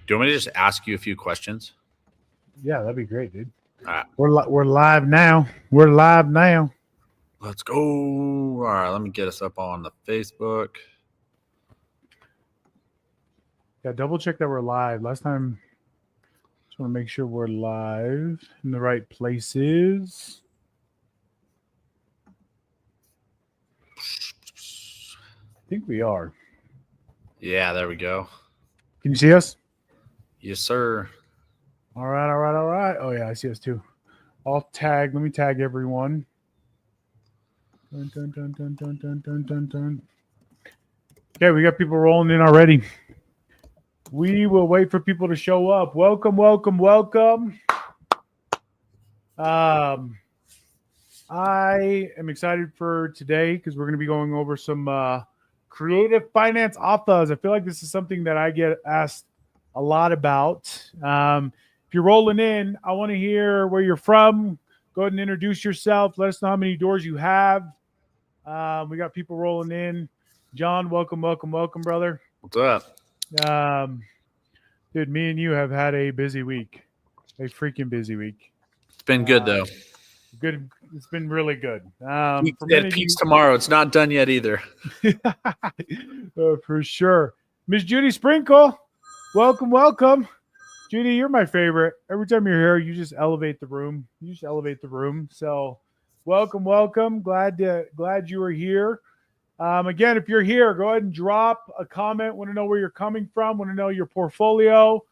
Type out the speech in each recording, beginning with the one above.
Do you want me to just ask you a few questions? Yeah, that'd be great, dude. All right. We're live now. We're live now. Let's go. All right, let me get us up on the Facebook. Yeah, double check that we're live. Last time, just want to make sure we're live in the right places. I think we are. Yeah, there we go. Can you see us? Yes, sir. All right, all right, all right. Oh yeah, I see us too. I'll tag. Let me tag everyone. Dun, dun, dun, dun, dun, dun, dun, dun, dun. Okay, we got people rolling in already. We will wait for people to show up. Welcome, welcome, welcome. I am excited for today because we're going to be going over some creative finance offers. I feel like this is something that I get asked a lot about. If you're rolling in, I want to hear where you're from. Go ahead and introduce yourself. Let us know how many doors you have. We got people rolling in. John, welcome, welcome, welcome, brother. What's up? Dude, me and you have had a busy week. A freaking busy week. It's been good, though. Good. It's been really good. It peaks tomorrow. It's not done yet either. For sure. Miss Judy Sprinkle, welcome, welcome. Judy, you're my favorite. Every time you're here, you just elevate the room. So welcome, welcome. Glad you are here. Again, if you're here, go ahead and drop a comment. Want to know where you're coming from. Want to know your portfolio.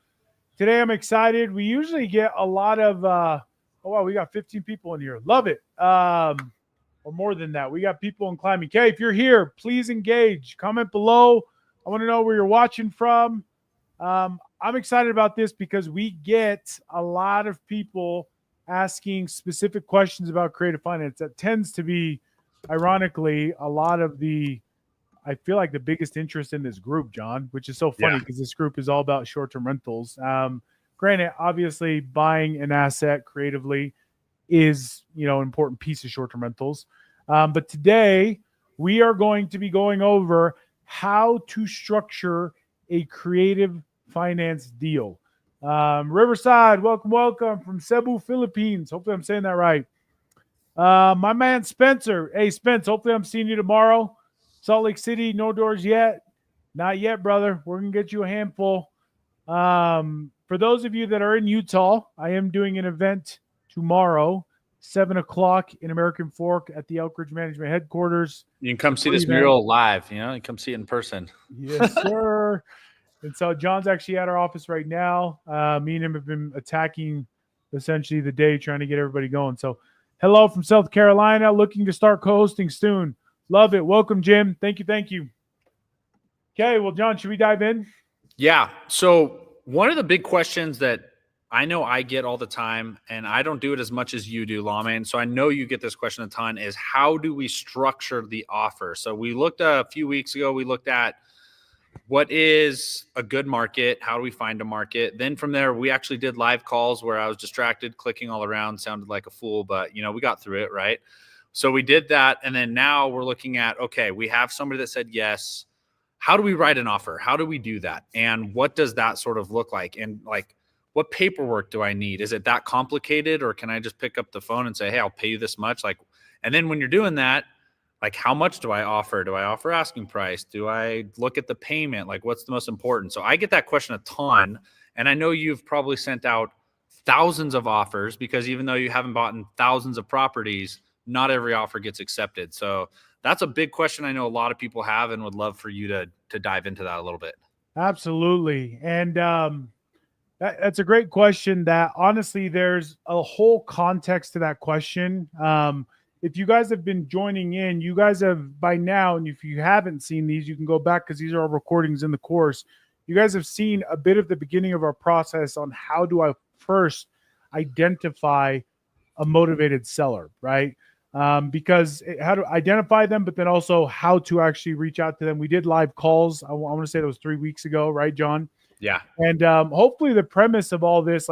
Today, I'm excited. We usually get a lot of, oh, wow, we got 15 people in here. Love it. Or more than that. We got people in climbing. Okay, if you're here, please engage. Comment below. I want to know where you're watching from. I'm excited about this because we get a lot of people asking specific questions about creative finance. That tends to be, ironically, a lot of I feel like the biggest interest in this group, John, which is so funny because this group is all about short-term rentals. Granted, obviously, buying an asset creatively is, an important piece of short-term rentals. But today, we are going to be going over how to structure a creative finance deal. Riverside, welcome, welcome from Cebu, Philippines. Hopefully, I'm saying that right. My man Spencer. Hey, Spence, hopefully I'm seeing you tomorrow. Salt Lake City, no doors yet. Not yet, brother. We're going to get you a handful. For those of you that are in Utah, I am doing an event tomorrow, 7 o'clock in American Fork at the Elk Ridge Management Headquarters. You can come see this mural live. You can come see it in person. Yes, sir. And so John's actually at our office right now. Me and him have been attacking essentially the day, trying to get everybody going. So hello from South Carolina, looking to start co-hosting soon. Love it. Welcome, Jim. Thank you. Thank you. Okay, well, John, should we dive in? Yeah. So one of the big questions that I know I get all the time, and I don't do it as much as you do, Lawman, so I know you get this question a ton, is how do we structure the offer? So we looked a few weeks ago, we looked at what is a good market? How do we find a market? Then from there, we actually did live calls where I was distracted, clicking all around, sounded like a fool, but we got through it, right? So we did that. And then now we're looking at, okay, we have somebody that said yes. How do we write an offer? How do we do that? And what does that sort of look like? And what paperwork do I need? Is it that complicated, or can I just pick up the phone and say, hey, I'll pay you this much? And then when you're doing that, how much do I offer? Do I offer asking price? Do I look at the payment? What's the most important? So I get that question a ton. And I know you've probably sent out thousands of offers because even though you haven't bought in thousands of properties, not every offer gets accepted. So that's a big question I know a lot of people have and would love for you to dive into that a little bit. Absolutely. And that's a great question that honestly, there's a whole context to that question. If you guys have been joining in, you guys have by now, and if you haven't seen these, you can go back because these are our recordings in the course. You guys have seen a bit of the beginning of our process on how do I first identify a motivated seller, right? Because how to identify them, but then also how to actually reach out to them. We did live calls. I want to say that was 3 weeks ago, right, John? Yeah. And hopefully the premise of all this,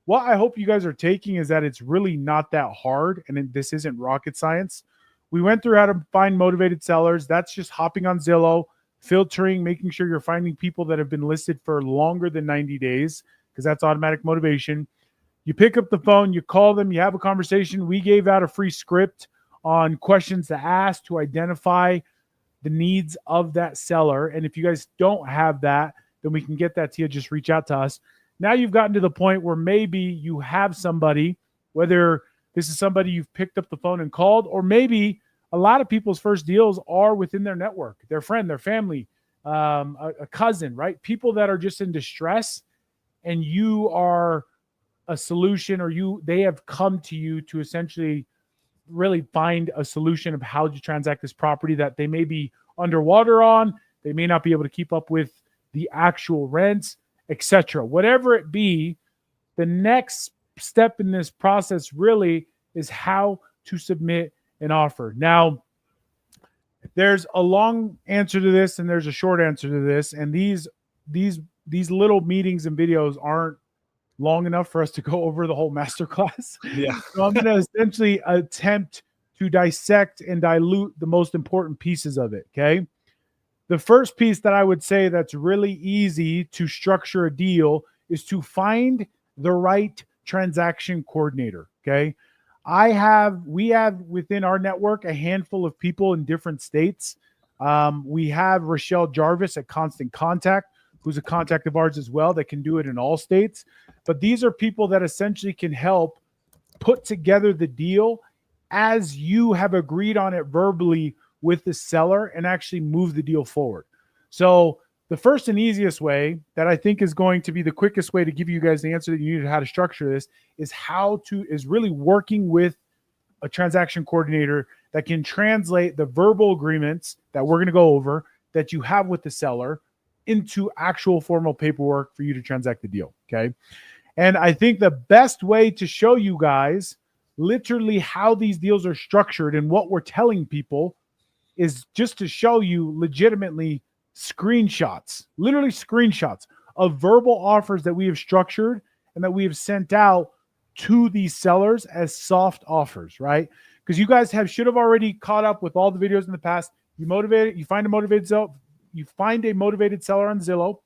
what I hope you guys are taking is that it's really not that hard, and this isn't rocket science. We went through how to find motivated sellers. That's just hopping on Zillow, filtering, making sure you're finding people that have been listed for longer than 90 days, because that's automatic motivation. You pick up the phone, you call them, you have a conversation. We gave out a free script on questions to ask to identify the needs of that seller. And if you guys don't have that, then we can get that to you. Just reach out to us. Now you've gotten to the point where maybe you have somebody, whether this is somebody you've picked up the phone and called, or maybe a lot of people's first deals are within their network, their friend, their family, a cousin, right? People that are just in distress, and you are a solution, or they have come to you to essentially really find a solution of how to transact this property that they may be underwater on. They may not be able to keep up with the actual rents, etc. Whatever it be, the next step in this process really is how to submit an offer. Now, there's a long answer to this and there's a short answer to this, and these little meetings and videos aren't long enough for us to go over the whole masterclass. Yeah. So I'm going to essentially attempt to dissect and dilute the most important pieces of it. Okay. The first piece that I would say that's really easy to structure a deal is to find the right transaction coordinator. Okay. We have within our network a handful of people in different states. We have Rochelle Jarvis at Constant Contact, who's a contact of ours as well, that can do it in all states. But these are people that essentially can help put together the deal as you have agreed on it verbally with the seller and actually move the deal forward. So the first and easiest way that I think is going to be the quickest way to give you guys the answer that you need, how to structure this, is really working with a transaction coordinator that can translate the verbal agreements that we're going to go over that you have with the seller into actual formal paperwork for you to transact the deal. Okay. And I think the best way to show you guys literally how these deals are structured and what we're telling people is just to show you legitimately screenshots, literally screenshots of verbal offers that we have structured and that we have sent out to these sellers as soft offers, right? Because you guys should have already caught up with all the videos in the past. You find a motivated seller on Zillow,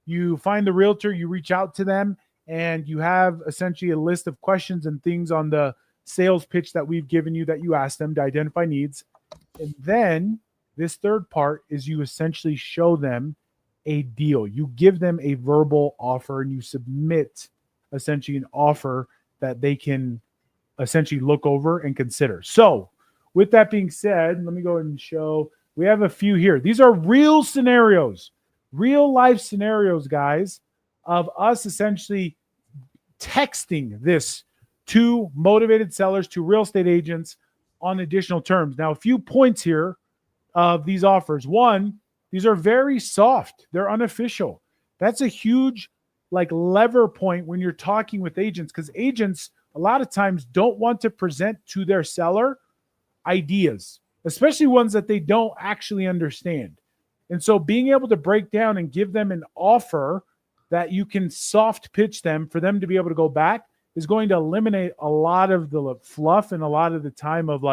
you find the realtor, you reach out to them, and you have essentially a list of questions and things on the sales pitch that we've given you that you ask them to identify needs. And then this third part is you essentially show them a deal. You give them a verbal offer and you submit essentially an offer that they can essentially look over and consider. So with that being said, let me go ahead and show. We have a few here. These are real scenarios, real life scenarios, guys, of us essentially texting this to motivated sellers, to real estate agents on additional terms. Now, a few points here of these offers. One, these are very soft. They're unofficial. That's a huge lever point when you're talking with agents, because agents a lot of times don't want to present to their seller ideas, especially ones that they don't actually understand. And so being able to break down and give them an offer that you can soft pitch them for them to be able to go back is going to eliminate a lot of the fluff and a lot of the time of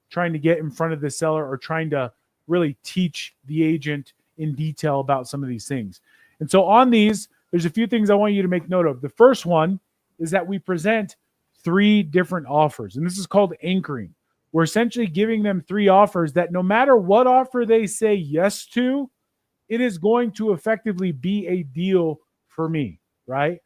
trying to get in front of the seller or trying to really teach the agent in detail about some of these things. And so on these, there's a few things I want you to make note of. The first one is that we present 3 different offers, and this is called anchoring. We're essentially giving them 3 offers that no matter what offer they say yes to, it is going to effectively be a deal for me, right?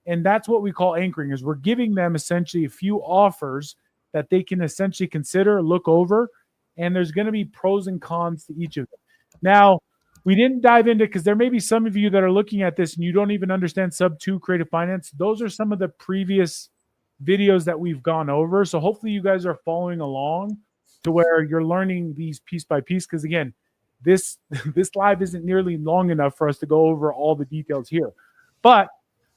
And that's what we call anchoring, is we're giving them essentially a few offers that they can essentially consider, look over, and there's going to be pros and cons to each of them. Now, we didn't dive into, because there may be some of you that are looking at this and you don't even understand Sub 2 creative finance. Those are some of the previous videos that we've gone over. So hopefully you guys are following along to where you're learning these piece by piece. Because again, this live isn't nearly long enough for us to go over all the details here. But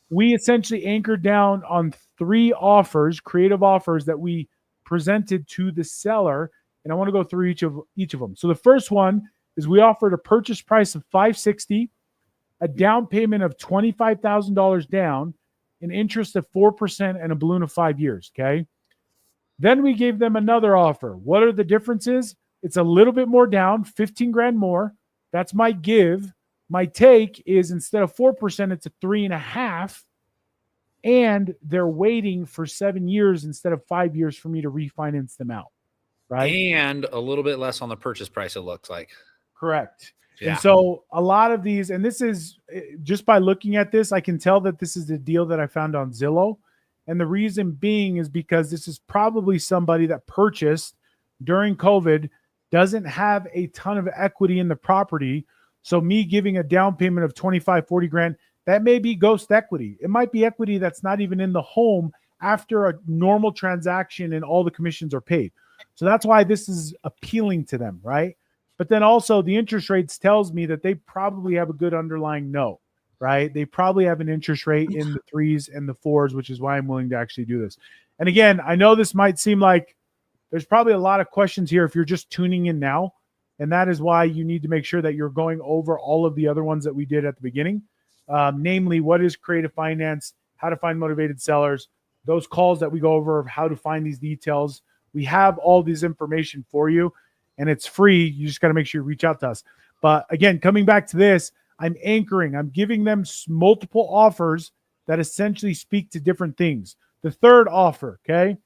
we essentially anchored down on 3 offers, creative offers that we presented to the seller. And I want to go through each of them. So the first one is we offered a purchase price of $560,000, a down payment of $25,000 down, an interest of 4%, and a balloon of 5 years. Okay. Then we gave them another offer. What are the differences? It's a little bit more down, 15 grand more, That's my give. My take is instead of 4%, it's a 3.5%. And they're waiting for 7 years instead of 5 years for me to refinance them out. Right. And a little bit less on the purchase price, it looks like. Correct. Yeah. And so a lot of these, and this is just by looking at this, I can tell that this is the deal that I found on Zillow. And the reason being is because this is probably somebody that purchased during COVID, doesn't have a ton of equity in the property. So me giving a down payment of 25, 40 grand, that may be ghost equity. It might be equity that's not even in the home after a normal transaction and all the commissions are paid. So that's why this is appealing to them, right? But then also the interest rates tells me that they probably have a good underlying note, right? They probably have an interest rate in the 3s and the 4s, which is why I'm willing to actually do this. And again, I know this might seem like there's probably a lot of questions here if you're just tuning in now. And that is why you need to make sure that you're going over all of the other ones that we did at the beginning. Namely, what is creative finance, how to find motivated sellers, those calls that we go over of how to find these details. We have all this information for you, and it's free. You just got to make sure you reach out to us. But again, coming back to this, I'm anchoring. I'm giving them multiple offers that essentially speak to different things. The third offer, okay,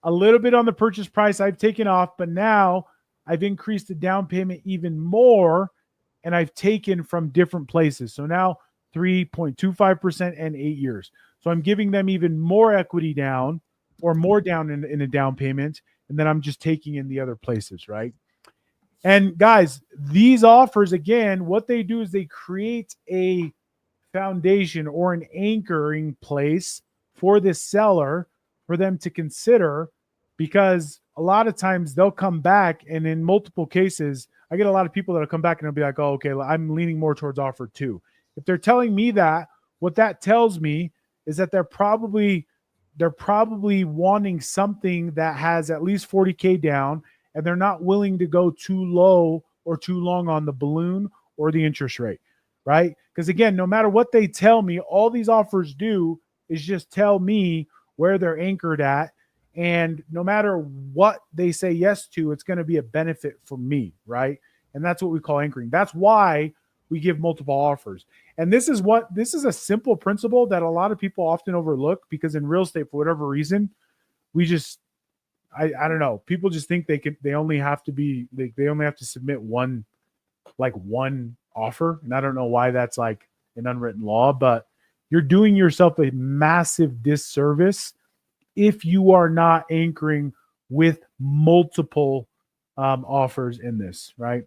a little bit on the purchase price I've taken off, but now I've increased the down payment even more, and I've taken from different places. So now 3.25% and 8 years. So I'm giving them even more equity down or more down in a down payment, and then I'm just taking in the other places, right? And guys, these offers, again, what they do is they create a foundation or an anchoring place for this seller for them to consider, because a lot of times they'll come back, and in multiple cases, I get a lot of people that'll come back and they'll be like, oh, okay, I'm leaning more towards offer 2. If they're telling me that, what that tells me is that they're probably wanting something that has at least 40K down, and they're not willing to go too low or too long on the balloon or the interest rate, right? Because again, no matter what they tell me, all these offers do is just tell me where they're anchored at. And no matter what they say yes to, it's going to be a benefit for me, right? And that's what we call anchoring. That's why we give multiple offers. And this is a simple principle that a lot of people often overlook, because in real estate, for whatever reason, I don't know. People just think they only have to submit one offer. And I don't know why that's like an unwritten law, but you're doing yourself a massive disservice if you are not anchoring with multiple offers in this, right?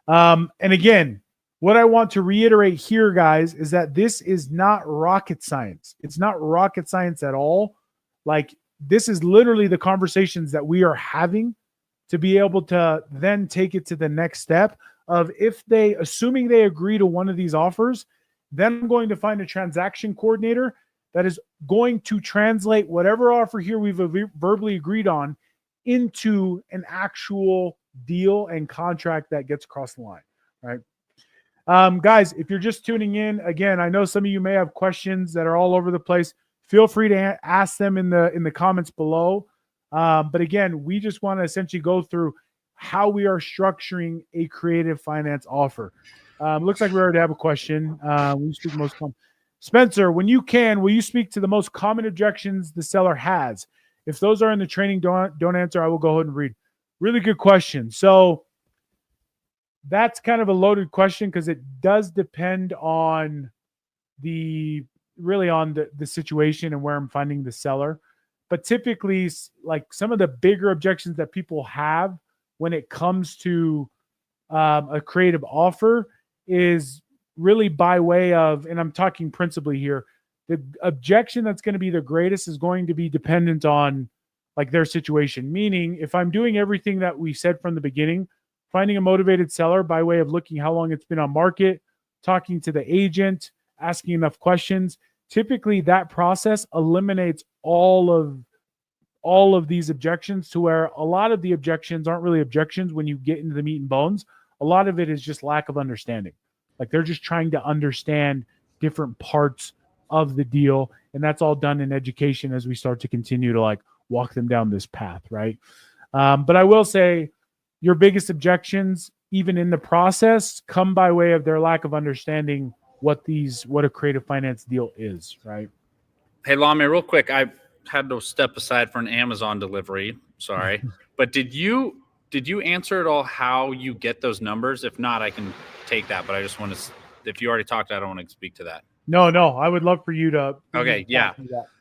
And again, what I want to reiterate here, guys, is that this is not rocket science. It's not rocket science at all. Like, this is literally the conversations that we are having to be able to then take it to the next step of, assuming they agree to one of these offers, then I'm going to find a transaction coordinator that is going to translate whatever offer here we've verbally agreed on into an actual deal and contract that gets across the line, right? Guys, if you're just tuning in, again, I know some of you may have questions that are all over the place. Feel free to ask them in the comments below. But again, we just want to essentially go through how we are structuring a creative finance offer. Looks like we already have a question. We speak most common. Spencer, when you can, will you speak to the most common objections the seller has? If those are in the training, don't answer. I will go ahead and read. Really good question. So that's kind of a loaded question, because it does depend on the situation and where I'm finding the seller. But typically, like, some of the bigger objections that people have when it comes to a creative offer is really by way of, and I'm talking principally here, the objection that's going to be the greatest is going to be dependent on like their situation. Meaning, if I'm doing everything that we said from the beginning, finding a motivated seller by way of looking how long it's been on market, talking to the agent, asking enough questions, typically that process eliminates all of these objections, to where a lot of the objections aren't really objections when you get into the meat and bones. A lot of it is just lack of understanding. Like, they're just trying to understand different parts of the deal. And that's all done in education as we start to continue to like walk them down this path, right? But I will say, your biggest objections, even in the process, come by way of their lack of understanding what a creative finance deal is, right? Hey, Lame, real quick, I had to step aside for an Amazon delivery. Sorry, but did you answer at all how you get those numbers? If not, I can take that. But I just want to, if you already talked, I don't want to speak to that. No, I would love for you to. Okay, yeah.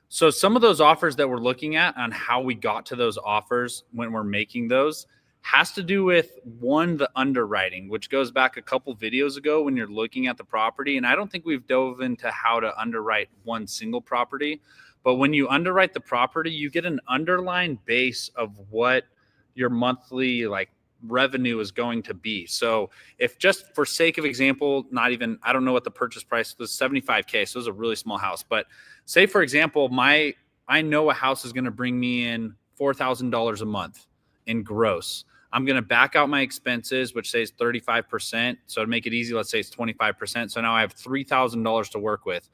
So some of those offers that we're looking at on how we got to those offers when we're making those has to do with one, the underwriting, which goes back a couple videos ago when you're looking at the property. And I don't think we've dove into how to underwrite one single property, but when you underwrite the property, you get an underlying base of what your monthly like revenue is going to be. So if just for sake of example, not even, I don't know what the purchase price was, 75K. So it was a really small house, but say for example, I know a house is going to bring me in $4,000 a month in gross. I'm going to back out my expenses, which says 35%. So to make it easy, let's say it's 25%. So now I have $3,000 to work with.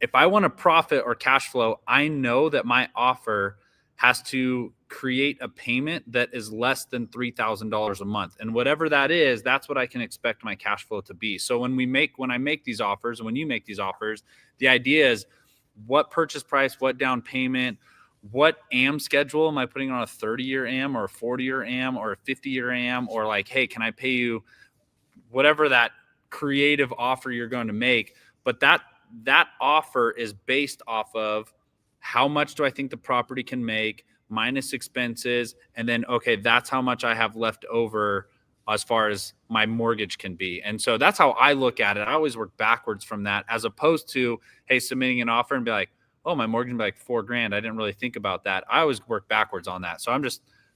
If I want to profit or cash flow, I know that my offer has to create a payment that is less than $3,000 a month. And whatever that is, that's what I can expect my cash flow to be. So when I make these offers, and when you make these offers, the idea is what purchase price, what down payment, what AM schedule am I putting on a 30-year AM or a 40-year AM or a 50-year AM, or like, hey, can I pay you whatever that creative offer you're going to make? But that offer is based off of how much do I think the property can make minus expenses. And then, okay, that's how much I have left over as far as my mortgage can be. And so that's how I look at it. I always work backwards from that, as opposed to, hey, submitting an offer and be like, oh, my mortgage would be like $4,000. I didn't really think about that. I always work backwards on that. So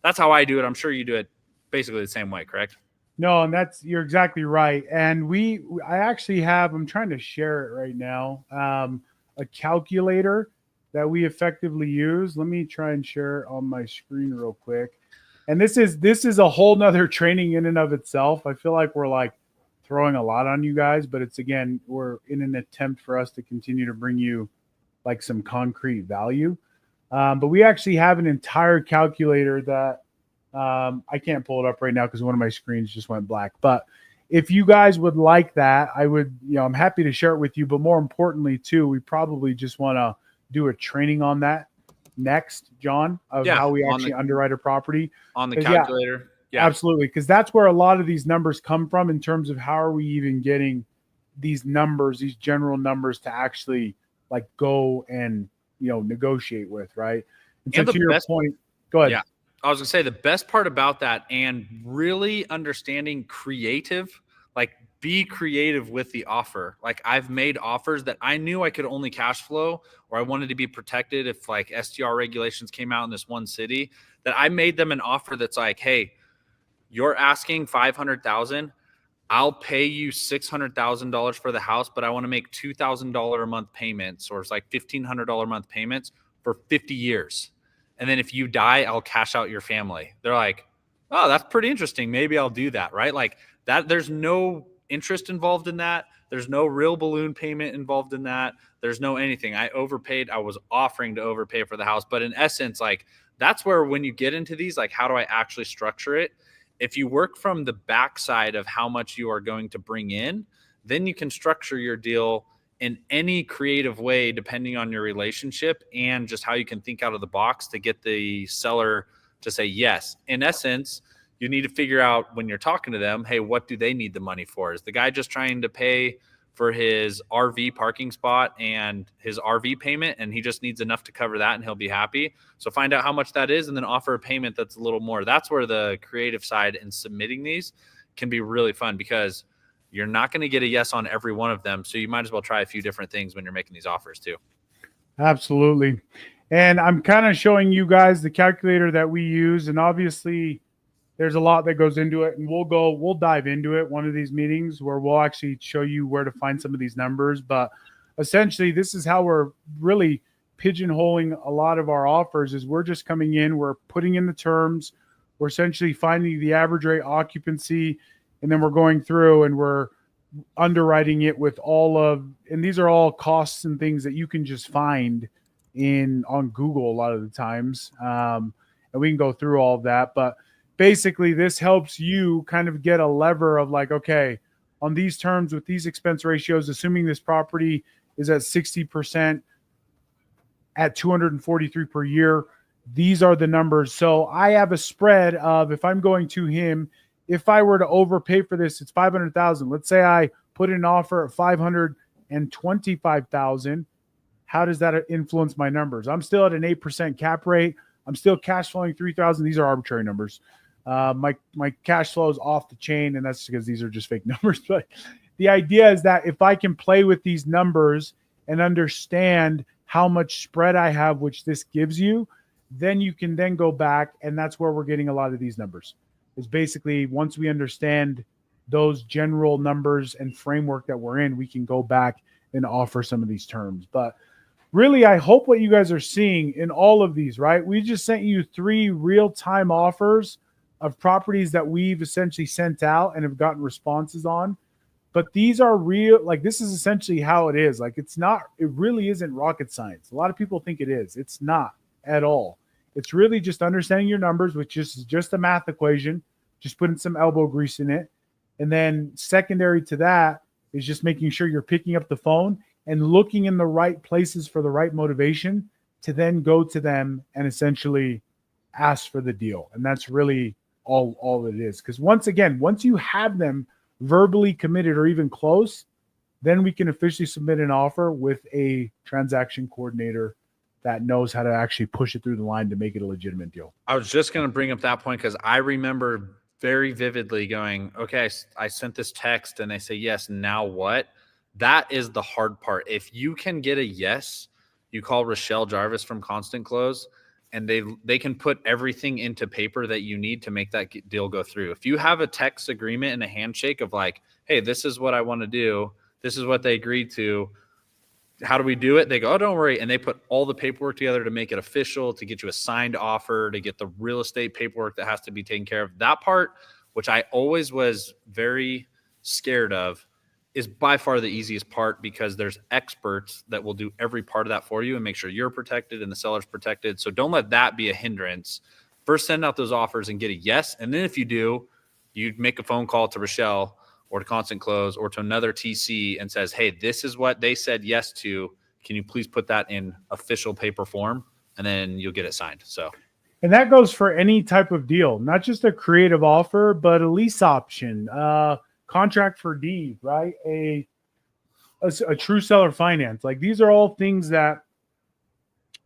that's how I do it. I'm sure you do it basically the same way, correct? No, and you're exactly right. And I actually I'm trying to share it right now, a calculator that we effectively use. Let me try and share it on my screen real quick. And this is a whole nother training in and of itself. I feel like we're like throwing a lot on you guys, but we're in an attempt for us to continue to bring you like some concrete value. But we actually have an entire calculator that I can't pull it up right now because one of my screens just went black. But if you guys would like that, I'm happy to share it with you. But more importantly, too, we probably just want to do a training on that next, John, of how we actually underwrite a property on the calculator. Yeah, absolutely. Because that's where a lot of these numbers come from in terms of how are we even getting these numbers, these general numbers to actually like go and, negotiate with. Right. And so to your point, go ahead. Yeah. I was gonna say the best part about that, and really understanding creative, like be creative with the offer. Like I've made offers that I knew I could only cash flow, or I wanted to be protected if like STR regulations came out in this one city, that I made them an offer that's like, hey, you're asking $500,000. I'll pay you $600,000 for the house, but I want to make $2,000 a month payments, or it's like $1,500 a month payments for 50 years. And then if you die, I'll cash out your family. They're like, oh, that's pretty interesting. Maybe I'll do that, right? Like that, there's no interest involved in that. There's no real balloon payment involved in that. There's no anything. I overpaid. I was offering to overpay for the house. But in essence, like that's where when you get into these, like how do I actually structure it? If you work from the backside of how much you are going to bring in, then you can structure your deal in any creative way, depending on your relationship and just how you can think out of the box to get the seller to say yes. In essence, you need to figure out when you're talking to them, hey, what do they need the money for? Is the guy just trying to pay for his RV parking spot and his RV payment, and he just needs enough to cover that and he'll be happy? So find out how much that is and then offer a payment that's a little more. That's where the creative side in submitting these can be really fun, because you're not going to get a yes on every one of them. So you might as well try a few different things when you're making these offers too. Absolutely. And I'm kind of showing you guys the calculator that we use. And obviously there's a lot that goes into it, and we'll dive into it one of these meetings where we'll actually show you where to find some of these numbers. But essentially this is how we're really pigeonholing a lot of our offers. Is we're just coming in, we're putting in the terms, we're essentially finding the average rate occupancy, and then we're going through and we're underwriting it with and these are all costs and things that you can just find on Google a lot of the times. And we can go through all of that. But basically this helps you kind of get a lever of like, okay, on these terms with these expense ratios, assuming this property is at 60% at 243 per year, these are the numbers. So I have a spread of, if I'm going to him, if I were to overpay for this, it's 500,000. Let's say I put in an offer at 525,000. How does that influence my numbers? I'm still at an 8% cap rate. I'm still cash flowing 3,000. These are arbitrary numbers. My cash flow is off the chain, and that's because these are just fake numbers. But the idea is that if I can play with these numbers and understand how much spread I have, which this gives you, then you can then go back, and that's where we're getting a lot of these numbers. Is basically once we understand those general numbers and framework that we're in, we can go back and offer some of these terms. But really, I hope what you guys are seeing in all of these, right? We just sent you 3 real-time offers of properties that we've essentially sent out and have gotten responses on. But these are real, like this is essentially how it is. Like it really isn't rocket science. A lot of people think it is. It's not at all. It's really just understanding your numbers, which is just a math equation, just putting some elbow grease in it. And then secondary to that is just making sure you're picking up the phone and looking in the right places for the right motivation to then go to them and essentially ask for the deal. And that's really all it is. Because once you have them verbally committed or even close, then we can officially submit an offer with a transaction coordinator that knows how to actually push it through the line to make it a legitimate deal. I was just going to bring up that point because I remember very vividly going, okay, I sent this text and they say, yes, now what? That is the hard part. If you can get a yes, you call Rochelle Jarvis from Constant Close, and they can put everything into paper that you need to make that deal go through. If you have a text agreement and a handshake of like, hey, this is what I want to do, this is what they agreed to, how do we do it? They go, oh, don't worry. And they put all the paperwork together to make it official, to get you a signed offer, to get the real estate paperwork that has to be taken care of. That part, which I always was very scared of, is by far the easiest part because there's experts that will do every part of that for you and make sure you're protected and the seller's protected. So don't let that be a hindrance. First, send out those offers and get a yes. And then if you do, you make a phone call to Rochelle or to Constant Close or to another TC and says, hey, this is what they said yes to. Can you please put that in official paper form? And then you'll get it signed. So, and that goes for any type of deal, not just a creative offer, but a lease option, contract for deed, right? A true seller finance. Like these are all things that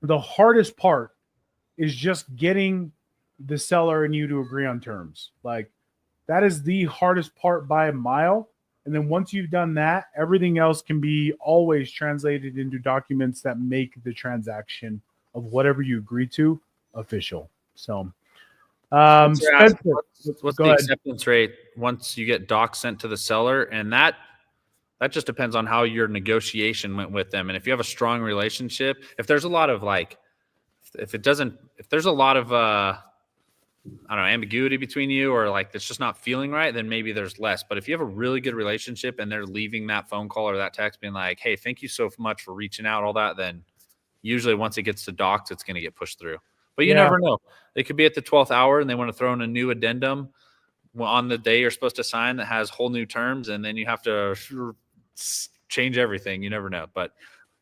the hardest part is just getting the seller and you to agree on terms. Like that is the hardest part by a mile. And then once you've done that, everything else can be always translated into documents that make the transaction of whatever you agree to official. So Spencer, what's the acceptance rate once you get docs sent to the seller? And that just depends on how your negotiation went with them. And if you have a strong relationship, if there's a lot of like, if there's a lot of I don't know, ambiguity between you, or like it's just not feeling right, then maybe there's less. But if you have a really good relationship and they're leaving that phone call or that text being like, hey, thank you so much for reaching out, all that, then usually once it gets to docs, it's going to get pushed through. But you never know. They could be at the 12th hour and they want to throw in a new addendum on the day you're supposed to sign that has whole new terms, and then you have to change everything. You never know. But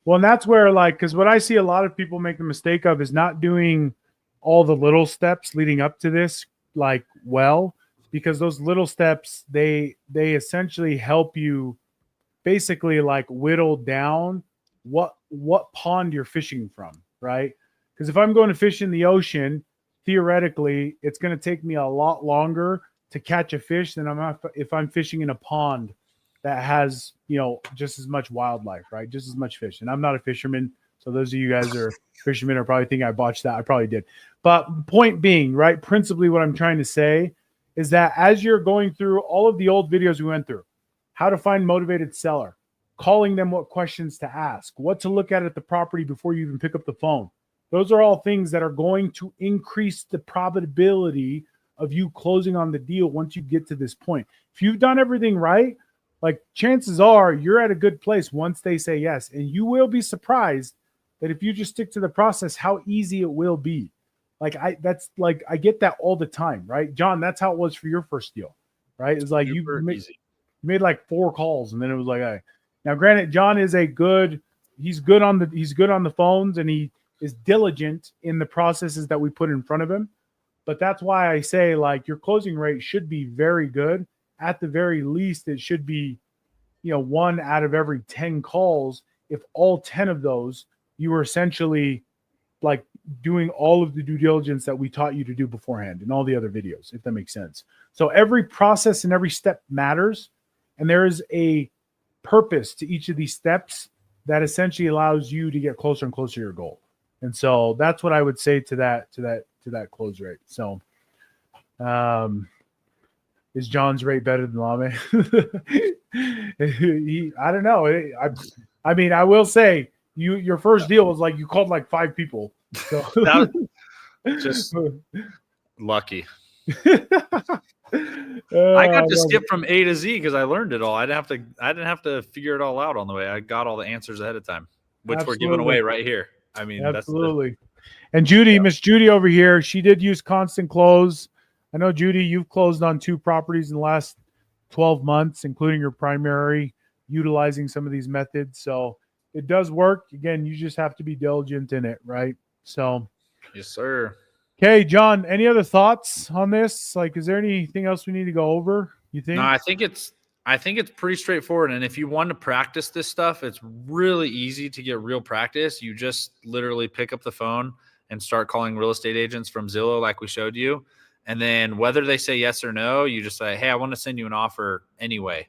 well, and that's where, like, because what I see a lot of people make the mistake of is not doing all the little steps leading up to this, like, well, because those little steps, they essentially help you basically like whittle down what pond you're fishing from, right? Because if I'm going to fish in the ocean, theoretically, it's going to take me a lot longer to catch a fish than if I'm fishing in a pond that has, you know, just as much wildlife, right? Just as much fish. And I'm not a fisherman. So those of you guys who are fishermen are probably thinking I botched that. I probably did. But point being, right, principally what I'm trying to say is that as you're going through all of the old videos we went through, how to find motivated seller, calling them what questions to ask, what to look at the property before you even pick up the phone. Those are all things that are going to increase the probability of you closing on the deal once you get to this point. If you've done everything right, like chances are you're at a good place once they say yes. And you will be surprised that if you just stick to the process, how easy it will be. That's like, I get that all the time, right? John, that's how it was for your first deal, right? It's like Super easy. you made like 4 calls and then it was like, hey. Now granted, John is he's good on the phones and he is diligent in the processes that we put in front of him. But that's why I say, like, your closing rate should be very good. At the very least, it should be, 1 out of every 10 calls. If all 10 of those, you were essentially like doing all of the due diligence that we taught you to do beforehand in all the other videos, if that makes sense. So every process and every step matters. And there is a purpose to each of these steps that essentially allows you to get closer and closer to your goal. And so that's what I would say to that close rate. So, is John's rate better than Lame? I don't know. I mean, I will say your first deal was like you called like 5 people. So That was just lucky. I got to skip from A to Z because I learned it all. I didn't have to figure it all out on the way. I got all the answers ahead of time, which we're giving away right here. I mean, absolutely. And Judy, Miss Judy over here, she did use Constant Close. I know, Judy, you've closed on 2 properties in the last 12 months, including your primary, utilizing some of these methods. So it does work. Again, you just have to be diligent in it, right? So, yes, sir. Okay, John, any other thoughts on this? Like, is there anything else we need to go over, you think? No, I think it's pretty straightforward. And if you want to practice this stuff, it's really easy to get real practice. You just literally pick up the phone and start calling real estate agents from Zillow like we showed you. And then whether they say yes or no, you just say, hey, I want to send you an offer anyway.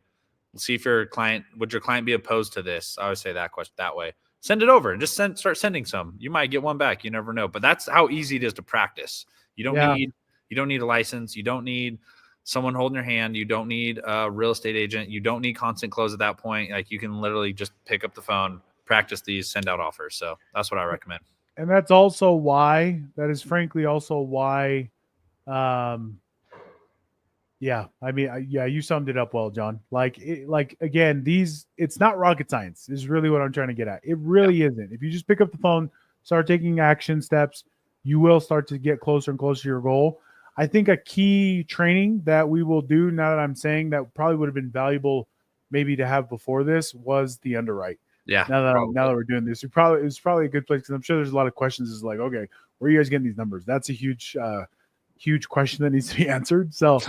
We'll see if would your client be opposed to this? I always say that question that way. Send it over and just start sending some. You might get one back. You never know. But that's how easy it is to practice. You don't need a license. You don't need someone holding your hand. You don't need a real estate agent. You don't need Constant Close at that point. Like, you can literally just pick up the phone, practice these, send out offers. So that's what I recommend. And that is frankly also why, you summed it up well, John. Again, it's not rocket science is really what I'm trying to get at. It really isn't. If you just pick up the phone, start taking action steps, you will start to get closer and closer to your goal. I think a key training that we will do, now that I'm saying that probably would have been valuable maybe to have before this, was the underwrite. Yeah. Now that we're doing this, it's probably a good place, because I'm sure there's a lot of questions. Is like, okay, where are you guys getting these numbers? That's a huge question that needs to be answered. So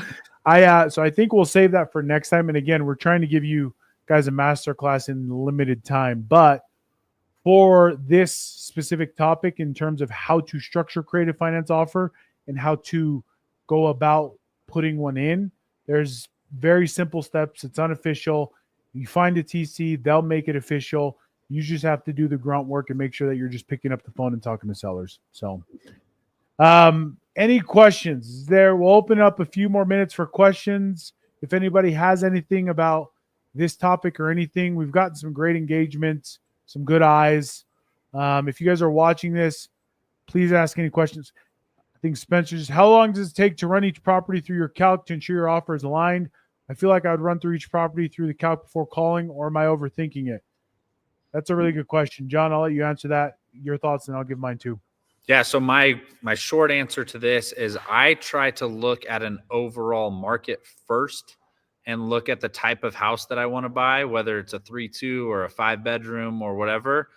I think we'll save that for next time. And again, we're trying to give you guys a masterclass in limited time, but for this specific topic in terms of how to structure creative finance offer and how to go about putting one in, there's very simple steps. It's unofficial. You find a TC, they'll make it official. You just have to do the grunt work and make sure that you're just picking up the phone and talking to sellers. So, any questions there? We'll open up a few more minutes for questions. If anybody has anything about this topic or anything, we've gotten some great engagement, some good eyes. If you guys are watching this, please ask any questions. I think Spencer's, how long does it take to run each property through your calc to ensure your offer is aligned? I feel like I would run through each property through the calc before calling, or am I overthinking it? That's a really good question. John, I'll let you answer that. Your thoughts, and I'll give mine too. Yeah, so my short answer to this is I try to look at an overall market first and look at the type of house that I want to buy, whether it's a 3-2 or a 5-bedroom or whatever.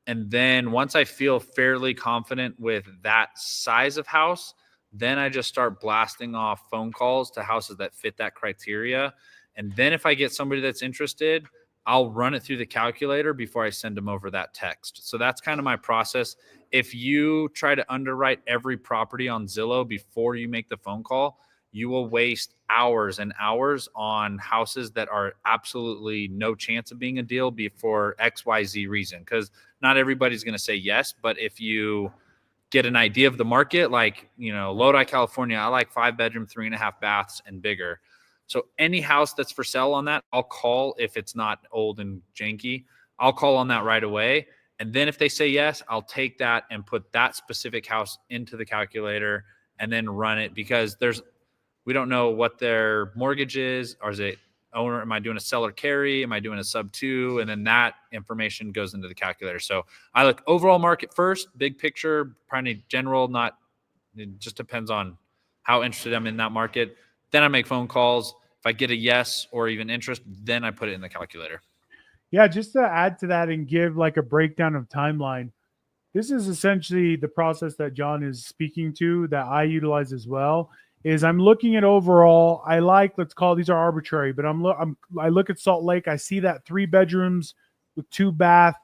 And then once I feel fairly confident with that size of house, then I just start blasting off phone calls to houses that fit that criteria. And then if I get somebody that's interested, I'll run it through the calculator before I send them over that text. So that's kind of my process. If you try to underwrite every property on Zillow before you make the phone call, you will waste hours and hours on houses that are absolutely no chance of being a deal for XYZ reason. Because not everybody's going to say yes, but if you get an idea of the market, like, Lodi, California, I like 5-bedroom, 3.5 baths and bigger. So any house that's for sale on that, I'll call. If it's not old and janky, I'll call on that right away. And then if they say yes, I'll take that and put that specific house into the calculator and then run it, because we don't know what their mortgage is, or is it owner? Am I doing a seller carry? Am I doing a sub 2? And then that information goes into the calculator. So I look overall market first, big picture, probably general, not It just depends on how interested I'm in that market. Then I make phone calls. If I get a yes or even interest, then I put it in the calculator. Yeah, just to add to that and give like a breakdown of timeline. This is essentially the process that John is speaking to that I utilize as well. Is I'm looking at overall. I like, let's call these are arbitrary, but I look at Salt Lake. I see that 3 bedrooms with 2 bath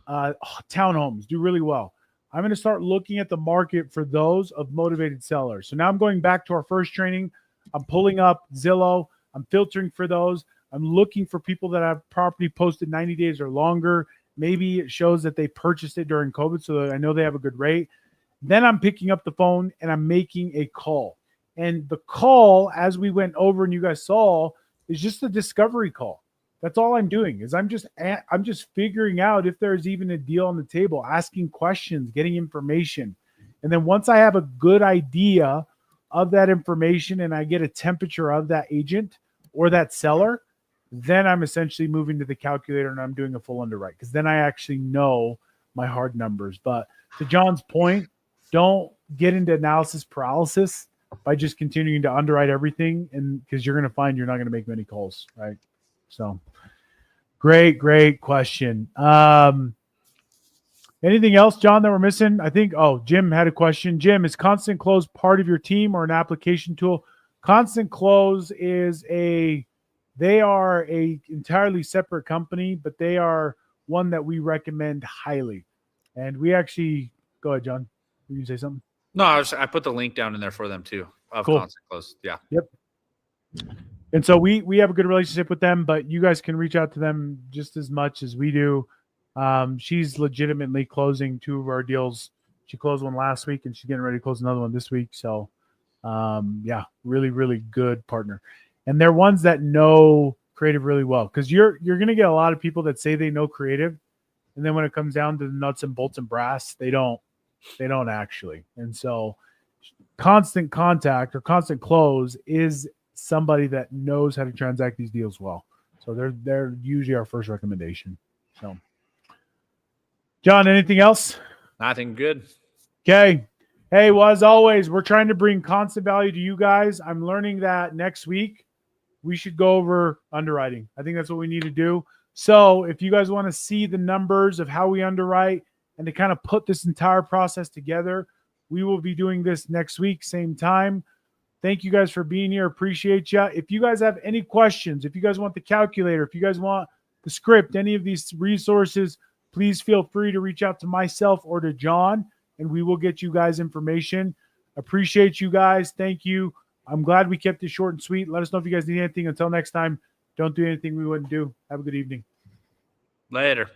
townhomes do really well. I'm going to start looking at the market for those of motivated sellers. So now I'm going back to our first training. I'm pulling up Zillow. I'm filtering for those. I'm looking for people that have property posted 90 days or longer. Maybe it shows that they purchased it during COVID, so that I know they have a good rate. Then I'm picking up the phone and I'm making a call. And the call, as we went over and you guys saw, is just a discovery call. That's all I'm doing is I'm just figuring out if there's even a deal on the table, asking questions, getting information. And then once I have a good idea of that information and I get a temperature of that agent or that seller, then I'm essentially moving to the calculator and I'm doing a full underwrite because then I actually know my hard numbers. But to John's point, don't get into analysis paralysis by just continuing to underwrite everything, and because you're going to find you're not going to make many calls, right? So great question. Anything else, John, that we're missing? I think, Jim had a question. Jim, is Constant Close part of your team or an application tool? Constant Close they are a entirely separate company, but they are one that we recommend highly. And we actually, go ahead, John. Were you say something? No, I put the link down in there for them too. Of Cool. Constant Close. Yeah. Yep. And so we have a good relationship with them, but you guys can reach out to them just as much as we do. She's legitimately closing 2 of our deals. She closed one last week and she's getting ready to close another one this week. So yeah, really, really good partner. And they're ones that know creative really well, because you're going to get a lot of people that say they know creative, and then when it comes down to the nuts and bolts and brass, they don't actually. And so Constant Contact or Constant Close is somebody that knows how to transact these deals well. So they're usually our first recommendation. So John, anything else? Nothing good. Okay. Hey, well, as always, we're trying to bring constant value to you guys. I'm learning that next week we should go over underwriting. I think that's what we need to do. So if you guys want to see the numbers of how we underwrite and to kind of put this entire process together, we will be doing this next week, same time. Thank you guys for being here. Appreciate you. If you guys have any questions, if you guys want the calculator, if you guys want the script, any of these resources, please feel free to reach out to myself or to John, and we will get you guys information. Appreciate you guys. Thank you. I'm glad we kept it short and sweet. Let us know if you guys need anything. Until next time, don't do anything we wouldn't do. Have a good evening. Later.